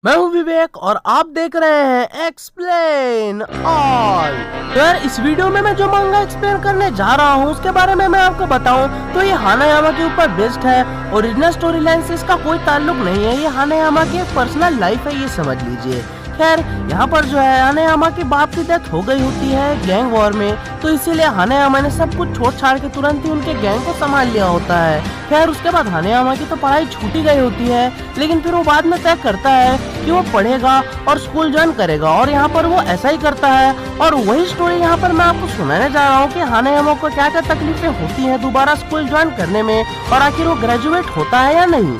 मैं हूं विवेक और आप देख रहे हैं एक्सप्लेन ऑल। तो यार इस वीडियो में मैं जो मांगा एक्सप्लेन करने जा रहा हूं उसके बारे में मैं आपको बताऊं तो ये हानायामा के ऊपर बेस्ड है। ओरिजिनल स्टोरी लाइन से इसका कोई ताल्लुक नहीं है, ये हानायामा की एक पर्सनल लाइफ है, ये समझ लीजिए। खैर यहाँ पर जो है हानायामा के बाप की डेथ हो गई होती है गैंग वॉर में, तो इसीलिए हानायामा ने सब कुछ छोड़ छाड़ के तुरंत ही उनके गैंग को संभाल लिया होता है। खैर उसके बाद हानायामा की तो पढ़ाई छूटी गई होती है, लेकिन फिर वो बाद में तय करता है कि वो पढ़ेगा और स्कूल ज्वाइन करेगा, और यहाँ पर वो ऐसा ही करता है। और वही स्टोरी यहाँ पर मैं आपको सुनाने जा रहा हूँ कि हानायामा को क्या क्या तकलीफें होती हैं दोबारा स्कूल ज्वाइन करने में, और आखिर वो ग्रेजुएट होता है या नहीं।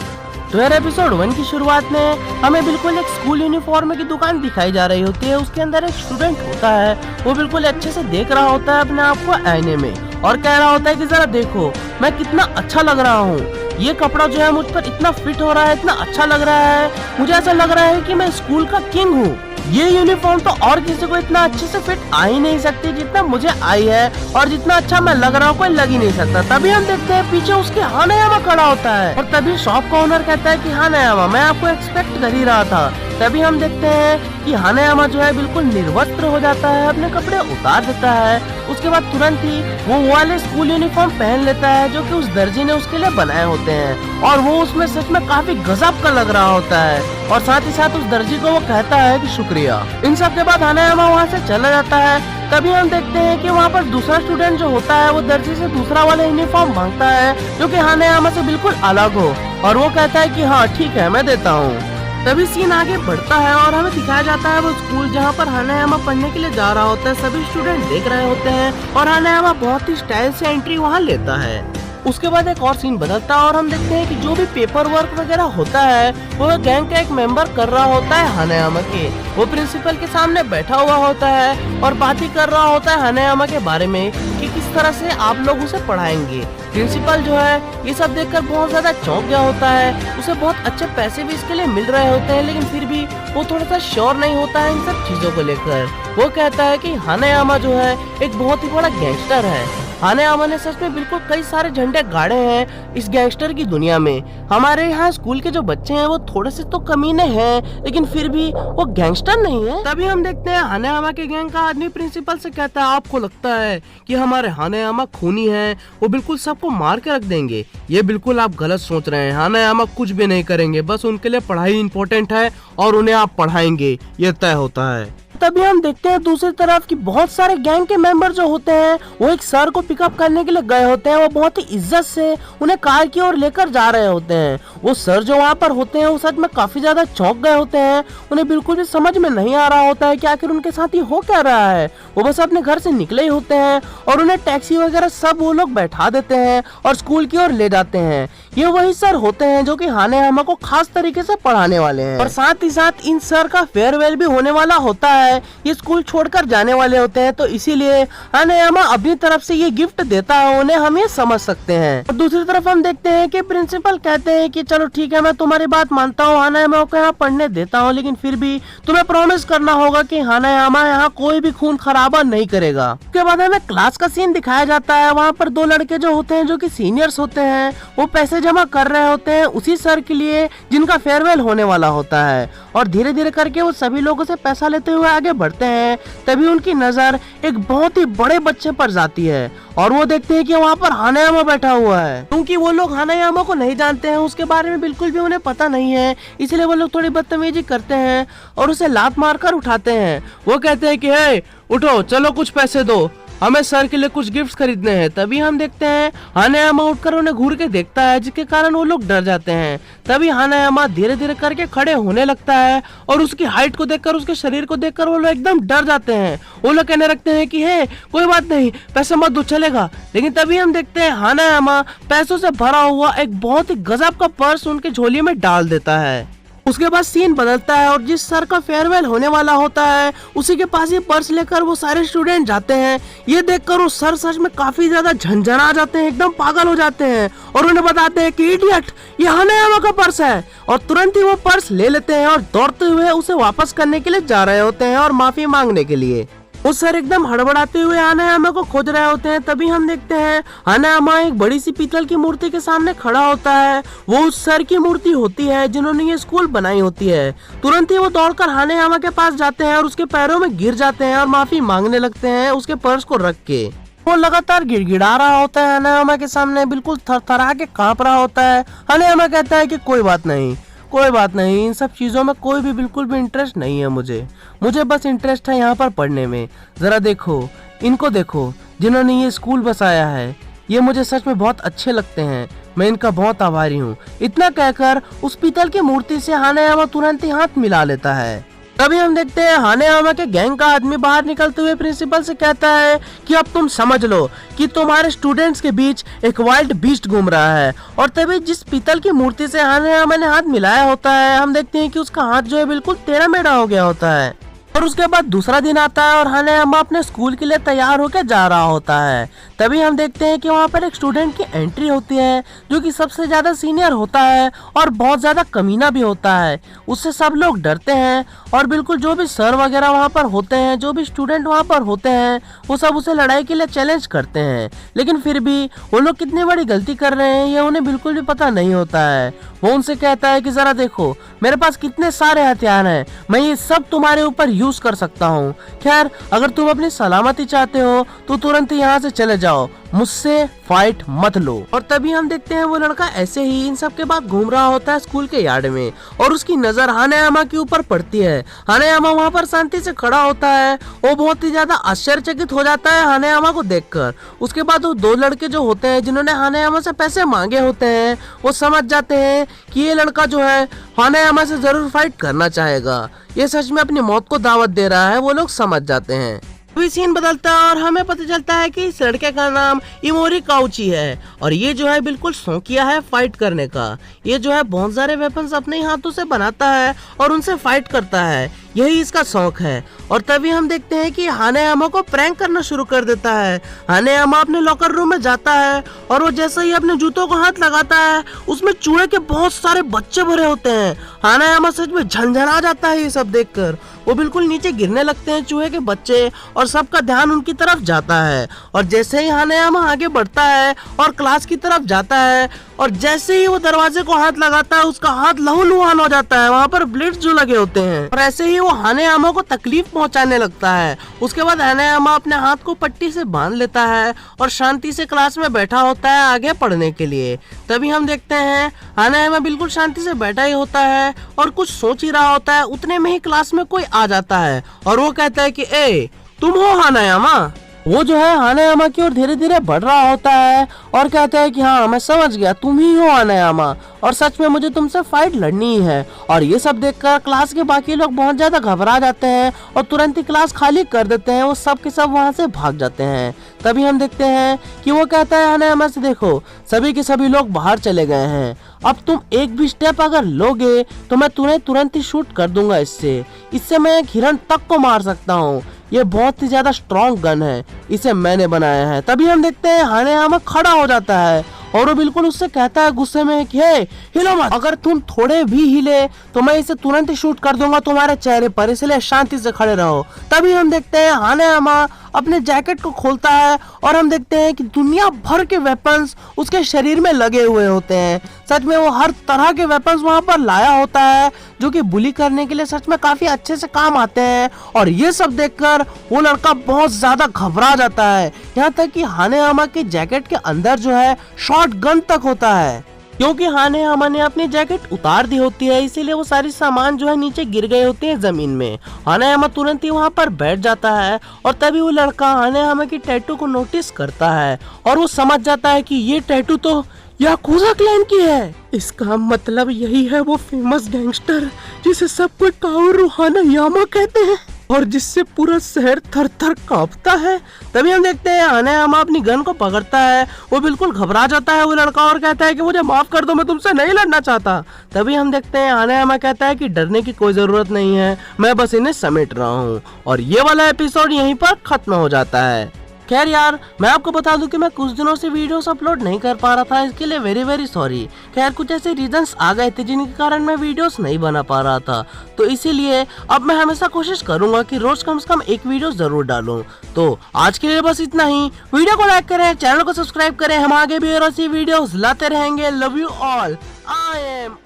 तो यार एपिसोड 1 की शुरुआत में हमें बिल्कुल एक स्कूल यूनिफॉर्म की दुकान दिखाई जा रही होती है। उसके अंदर एक स्टूडेंट होता है, वो बिल्कुल अच्छे से देख रहा होता है अपने आप को आईने में और कह रहा होता है कि जरा देखो मैं कितना अच्छा लग रहा हूँ, ये कपड़ा जो है मुझ पर इतना फिट हो रहा है, इतना अच्छा लग रहा है, मुझे ऐसा लग रहा है कि मैं स्कूल का किंग हूँ। ये यूनिफॉर्म तो और किसी को इतना अच्छे से फिट आ ही नहीं सकती जितना मुझे आई है, और जितना अच्छा मैं लग रहा हूँ कोई लग ही नहीं सकता। तभी हम देखते हैं पीछे उसके हानायामा खड़ा होता है, और तभी शॉप का ओनर कहता है कि हानायामा मैं आपको एक्सपेक्ट कर ही रहा था। तभी हम देखते हैं कि हानायामा जो है बिल्कुल निर्वस्त्र हो जाता है, अपने कपड़े उतार देता है। उसके बाद तुरंत ही वो वाले स्कूल यूनिफॉर्म पहन लेता है जो कि उस दर्जी ने उसके लिए बनाए होते हैं, और वो उसमें सच में काफी गजब का लग रहा होता है। और साथ ही साथ उस दर्जी को वो कहता है कि शुक्रिया। इन सब के बाद हानायामा वहाँ से चला जाता है। तभी हम देखते हैं कि वहाँ पर दूसरा स्टूडेंट जो होता है वो दर्जी से दूसरा वाला यूनिफॉर्म मांगता है जो कि हानायामा से बिल्कुल अलग हो, और वो कहता है कि हाँ ठीक है मैं देता हूँ। तभी सीन आगे बढ़ता है और हमें दिखाया जाता है वो स्कूल जहाँ पर हानायामा पढ़ने के लिए जा रहा होता है। सभी स्टूडेंट देख रहे होते हैं और हानायामा बहुत ही स्टाइल से एंट्री वहाँ लेता है। उसके बाद एक और सीन बदलता है और हम देखते हैं कि जो भी पेपर वर्क वगैरह होता है वो गैंग का एक मेंबर कर रहा होता है हानायामा के। वो प्रिंसिपल के सामने बैठा हुआ होता है और बात ही कर रहा होता है हानायामा के बारे में कि किस तरह से आप लोग उसे पढ़ाएंगे। प्रिंसिपल जो है ये सब देखकर बहुत ज्यादा चौंक गया होता है, उसे बहुत अच्छे पैसे भी इसके लिए मिल रहे होते हैं, लेकिन फिर भी वो थोड़ा सा श्योर नहीं होता है इन सब चीजों को लेकर। वो कहता है कि हानायामा जो है एक बहुत ही बड़ा गैंगस्टर है। हानायामा ने सच में बिल्कुल कई सारे झंडे गाड़े हैं इस गैंगस्टर की दुनिया में। हमारे यहाँ स्कूल के जो बच्चे हैं वो थोड़े से तो कमीने हैं, लेकिन फिर भी वो गैंगस्टर नहीं है। तभी हम देखते हैं हानायामा के गैंग का आदमी प्रिंसिपल से कहता है आपको लगता है कि हमारे हानायामा खूनी है, वो बिल्कुल सबको मार के रख देंगे? ये बिल्कुल आप गलत सोच रहे हैं, हानायामा कुछ भी नहीं करेंगे, बस उनके लिए पढ़ाई इम्पोर्टेंट है और उन्हें आप पढ़ाएंगे, ये तय होता है। तभी हम देखते हैं दूसरी तरफ कि बहुत सारे गैंग के मेंबर जो होते हैं वो एक सर को पिकअप करने के लिए गए होते हैं। वो बहुत ही इज्जत से उन्हें कार की ओर लेकर जा रहे होते हैं। वो सर जो वहाँ पर होते हैं वो सच में काफी ज्यादा चौंक गए होते हैं, उन्हें बिल्कुल भी समझ में नहीं आ रहा होता है कि आखिर उनके साथ ही हो क्या रहा है। वो बस अपने घर से निकले ही होते हैं और उन्हें टैक्सी वगैरह सब वो लोग बैठा देते हैं और स्कूल की ओर ले जाते हैं। ये वही सर होते हैं जो कि हानायामा को खास तरीके से पढ़ाने वाले हैं, और साथ ही साथ इन सर का फेयरवेल भी होने वाला होता है। ये स्कूल छोड़कर जाने वाले होते हैं, तो इसीलिए हानायामा अपनी तरफ से ये गिफ्ट देता है उन्हें, हम ये समझ सकते हैं। और दूसरी तरफ हम देखते हैं कि प्रिंसिपल कहते हैं कि चलो ठीक है मैं तुम्हारी बात मानता हूँ, हानायामा को यहाँ पढ़ने देता हूँ, लेकिन फिर भी तुम्हें प्रॉमिस करना होगा कि हानायामा यहाँ कोई भी खून खराबा नहीं करेगा। उसके बाद हमें क्लास का सीन दिखाया जाता है। वहाँ पर दो लड़के जो होते हैं जो कि सीनियर्स होते हैं वो पैसे जमा कर रहे होते हैं उसी सर के लिए जिनका फेयरवेल होने वाला होता है, और धीरे धीरे करके वो सभी लोगों से पैसा लेते हुए आगे बढ़ते हैं। तभी उनकी नजर एक बहुत ही बड़े बच्चे पर जाती है और वो देखते हैं कि वहाँ पर हानायामा बैठा हुआ है। क्योंकि वो लोग हानायामा को नहीं जानते हैं, उसके बारे में बिल्कुल भी उन्हें पता नहीं है, इसलिए वो लोग थोड़ी बदतमीजी करते हैं और उसे लात मारकर उठाते हैं। वो कहते हैं कि हे उठो, चलो कुछ पैसे दो, हमें सर के लिए कुछ गिफ्ट्स खरीदने हैं। तभी हम देखते हैं हानायामा उठकर उन्हें घूर के देखता है, जिसके कारण वो लोग डर जाते हैं। तभी हानायामा धीरे धीरे करके खड़े होने लगता है और उसकी हाइट को देखकर, उसके शरीर को देखकर वो लोग एकदम डर जाते हैं। वो लोग कहने लगते हैं कि हे कोई बात नहीं, पैसे मत दो चलेगा। लेकिन तभी हम देखते हैं हानायामा पैसों से भरा हुआ एक बहुत ही गजब का पर्स उनके झोली में डाल देता है। उसके बाद सीन बदलता है और जिस सर का फेयरवेल होने वाला होता है उसी के पास ये पर्स लेकर वो सारे स्टूडेंट जाते हैं। ये देखकर वो सर सच में काफी ज्यादा झंझना जाते हैं, एकदम पागल हो जाते हैं और उन्हें बताते हैं कि इडियट ये हानायामा का पर्स है, और तुरंत ही वो पर्स ले लेते हैं और दौड़ते हुए उसे वापस करने के लिए जा रहे होते हैं और माफी मांगने के लिए। वो सर एकदम हड़बड़ाते हुए हानायामा को खोज रहे होते हैं। तभी हम देखते हैं हानायामा एक बड़ी सी पीतल की मूर्ति के सामने खड़ा होता है। वो उस सर की मूर्ति होती है जिन्होंने ये स्कूल बनाई होती है। तुरंत ही वो दौड़कर हानायामा के पास जाते हैं और उसके पैरों में गिर जाते हैं और माफी मांगने लगते हैं उसके पर्स को रख के। वो लगातार गिड़गिड़ा रहा होता है हानायामा के सामने, बिल्कुल थरथरा के कांप रहा होता है। हानायामा कहता है कि कोई बात नहीं, इन सब चीजों में कोई भी बिल्कुल भी इंटरेस्ट नहीं है मुझे बस इंटरेस्ट है यहाँ पर पढ़ने में। जरा देखो, इनको देखो जिन्होंने ये स्कूल बसाया है, ये मुझे सच में बहुत अच्छे लगते हैं, मैं इनका बहुत आभारी हूँ। इतना कहकर उस पीतल की मूर्ति से हानायामा तुरंत ही हाथ मिला लेता है। तभी हम देखते हैं हानायामा के गैंग का आदमी बाहर निकलते हुए प्रिंसिपल से कहता है कि अब तुम समझ लो कि तुम्हारे स्टूडेंट्स के बीच एक वाइल्ड बीस्ट घूम रहा है। और तभी जिस पीतल की मूर्ति से हानायामा ने हाथ मिलाया होता है, हम देखते हैं कि उसका हाथ जो है बिल्कुल टेढ़ा मेढ़ा हो गया होता है। और उसके बाद दूसरा दिन आता है और हानायामा अपने स्कूल के लिए तैयार होकर जा रहा होता है। तभी हम देखते हैं कि वहाँ पर एक स्टूडेंट की एंट्री होती है जो कि सबसे ज्यादा सीनियर होता है और बहुत ज्यादा कमीना भी होता है। उससे सब लोग डरते हैं और बिल्कुल जो भी सर वगैरह वहाँ पर होते हैं, जो भी स्टूडेंट वहाँ पर होते हैं, वो सब उसे लड़ाई के लिए चैलेंज करते हैं। लेकिन फिर भी वो लोग कितनी बड़ी गलती कर रहे हैं ये उन्हें बिल्कुल भी पता नहीं होता है। वो उनसे कहता है कि जरा देखो मेरे पास कितने सारे हथियार हैं, मैं ये सब तुम्हारे ऊपर यूज कर सकता हूँ। खैर अगर तुम अपनी सलामती चाहते हो तो तुरंत यहाँ से चले जाओ, मुझसे फाइट मत लो। और तभी हम देखते हैं वो लड़का ऐसे ही इन सब के बाद घूम रहा होता है स्कूल के यार्ड में और उसकी नजर हानायामा के ऊपर पड़ती है। हानायामा वहाँ पर शांति से खड़ा होता है। वो बहुत ही ज्यादा आश्चर्यचकित हो जाता है हानायामा को देखकर। उसके बाद वो दो लड़के जो होते हैं जिन्होंने हानायामा से पैसे मांगे होते हैं, वो समझ जाते हैं कि ये लड़का जो है हानायामा से जरूर फाइट करना चाहेगा, ये सच में अपनी मौत को दावत दे रहा है। वो लोग समझ जाते हैं। अभी सीन बदलता है और हमें पता चलता है कि इस लड़के का नाम इमोरी काउची है और ये जो है बिल्कुल शौकिया है फाइट करने का। ये जो है बहुत सारे वेपन्स अपने हाथों से बनाता है और उनसे फाइट करता है, यही इसका शौक है। और तभी हम देखते हैं कि हानायामा को प्रैंक करना शुरू कर देता है। हानायामा अपने लॉकर रूम में जाता है और वो जैसे ही अपने जूतों को हाथ लगाता है उसमें चूहे के बहुत सारे बच्चे भरे होते हैं। हानायामा सच में झंझना जाता है ये सब देखकर। वो बिल्कुल नीचे गिरने लगते हैं चूहे के बच्चे और सबका ध्यान उनकी तरफ जाता है। और जैसे ही हानायामा आगे बढ़ता है और क्लास की तरफ जाता है और जैसे ही वो दरवाजे को हाथ लगाता है उसका हाथ लहूलुहान हो जाता है, वहाँ पर ब्लेड्स जो लगे होते हैं। और ऐसे ही वो हानायामा को तकलीफ पहुंचाने लगता है। उसके बाद हानायामा अपने हाथ को पट्टी से बांध लेता है और शांति से क्लास में बैठा होता है आगे पढ़ने के लिए। तभी हम देखते हैं हानायामा बिल्कुल शांति से बैठा ही होता है और कुछ सोच ही रहा होता है। उतने में ही क्लास में कोई आ जाता है और वो कहता है कि ए तुम हो हानायामा। वो जो है हानायामा की ओर धीरे धीरे बढ़ रहा होता है और कहता है कि हाँ मैं समझ गया, तुम ही हो हानायामा और सच में मुझे तुमसे फाइट लड़नी ही है। और ये सब देखकर क्लास के बाकी लोग बहुत ज्यादा घबरा जाते हैं और तुरंत ही क्लास खाली कर देते हैं। वो सब के सब वहाँ से भाग जाते हैं। तभी हम देखते हैं कि वो कहता है हानायामा से देखो सभी के सभी लोग बाहर चले गए हैं, अब तुम एक भी स्टेप अगर लोगे तो मैं तुम्हें तुरंत ही शूट कर दूंगा। इससे मैं एक हिरण तक को मार सकता हूँ। ये बहुत ही ज्यादा स्ट्रॉन्ग गन है, इसे मैंने बनाया है। तभी हम देखते हैं हानायामा खड़ा हो जाता है और वो बिल्कुल उससे कहता है गुस्से में कि हे हिलो मत, अगर तुम थोड़े भी हिले तो मैं इसे तुरंत ही शूट कर दूंगा तुम्हारे चेहरे पर, इसलिए शांति से खड़े रहो। तभी हम देखते हैं हानायामा अपने जैकेट को खोलता है और हम देखते हैं कि दुनिया भर के वेपन्स उसके शरीर में लगे हुए होते हैं। सच में वो हर तरह के वेपन्स वहाँ पर लाया होता है जो कि बुली करने के लिए सच में काफी अच्छे से काम आते हैं। और ये सब देखकर वो लड़का बहुत ज्यादा घबरा जाता है, यहाँ तक कि हानायामा के जैकेट के अंदर जो है शॉर्ट गन तक होता है। क्योंकि हानायामा ने अपनी जैकेट उतार दी होती है इसीलिए वो सारी सामान जो है नीचे गिर गए होते हैं जमीन में। हानायामा तुरंत ही वहाँ पर बैठ जाता है और तभी वो लड़का हानायामा की टैटू को नोटिस करता है और वो समझ जाता है कि ये टैटू तो याकुजा क्लैन की है। इसका मतलब यही है वो फेमस गैंगस्टर जिसे सब कोई काओरू हानायामा कहते हैं और जिससे पूरा शहर थर थर कांपता है। तभी हम देखते हैं हानायामा अपनी गन को पकड़ता है। वो बिल्कुल घबरा जाता है वो लड़का और कहता है कि मुझे माफ कर दो, मैं तुमसे नहीं लड़ना चाहता। तभी हम देखते हैं हानायामा कहता है कि डरने की कोई जरूरत नहीं है, मैं बस इन्हें समेट रहा हूँ। और ये वाला एपिसोड यहीं पर खत्म हो जाता है। खैर यार, मैं आपको बता दूं कि मैं कुछ दिनों से वीडियोस अपलोड नहीं कर पा रहा था, इसके लिए वेरी सॉरी। खैर कुछ ऐसे रीजंस आ गए थे जिनके कारण मैं वीडियोस नहीं बना पा रहा था, तो इसीलिए अब मैं हमेशा कोशिश करूंगा कि रोज कम से कम एक वीडियो जरूर डालूं। तो आज के लिए बस इतना ही। वीडियो को लाइक करें, चैनल को सब्सक्राइब करें, हम आगे भी और ऐसी वीडियोस लाते रहेंगे। Love you all, I am